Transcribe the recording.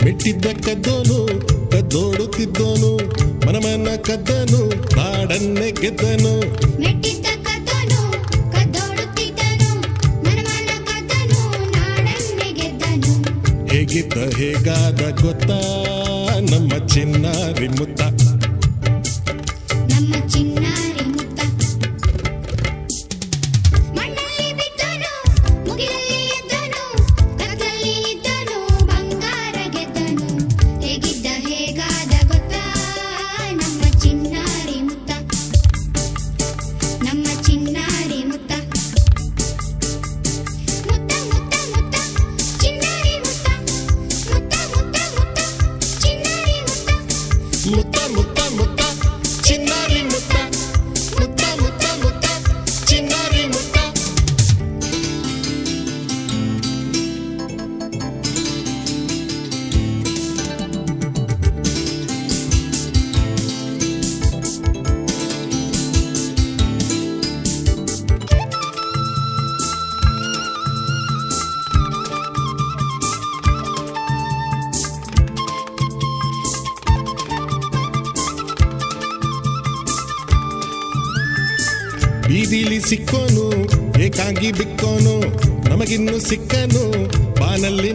ಮೆಟ್ಟಿದ್ದ ಕದ್ದೋನು ಕದ್ದೋಡುತ್ತಿದ್ದೋನು ಮನಮನ ಕದ್ದನು ನಾಡನ್ನೇ ಗೆದ್ದನು. ಮೆಟ್ಟಿದ್ದ ಕದ್ದೋನು ಕದ್ದೋಡುತ್ತಿದ್ದನು ಮನಮನ ಕದ್ದನು ನಾಡನ್ನೇ ಗೆದ್ದನು. ಹೇಗಿದ್ದ ಹೇಗಾದ ಗೊತ್ತಾ ನಮ್ಮ ಚಿನ್ನಾರಿ ಮುತ್ತ, ನಮ್ಮ ಚಿನ್ನಾರಿ ಮುತ್ತ. ಮಣ್ಣಲ್ಲಿ ಬಿದ್ದನು ಮುಗಿಲಲ್ಲಿ ಎದ್ದನು ಕತ್ತಲಲ್ಲಿ ಇದ್ದನು ಬಂಗಾರ ಗೆದ್ದನು. ಹೇಗಿದ್ದ ಹೇಗಾದ ಗೊತ್ತಾ ನಮ್ಮ ಚಿನ್ನಾರಿ ಮುತ್ತ, ನಮ್ಮ ಚಿನ್ನಾರಿ ಮುತ್ತ. ಮುತ್ತ ಮುತ್ತ ಮುತ್ತ ಚಿನ್ನಾರಿ ಮುತ್ತ, ಮುತ್ತ ಮುತ್ತ ಮುತ್ತ ಚಿನ್ನಾರಿ ಮುತ್ತ. ಮುತ್ತ ಮುತ್ತ ಮುತ್ತ ಚಿನ್ನಾರಿ ಮುತ್ತ, ಮುತ್ತ ಮುತ್ತ ಮುತ್ತ ಚಿನ್ನಾರಿ ಮುತ್ತ. ಬೀದಿಲಿ ಸಿಕ್ಕೋನು ಏಕಾಂಗಿ ಬಿಕ್ಕೋನು ನಮಗಿನ್ನು ಸಿಕ್ಕನು ಬಾನಲ್ಲಿ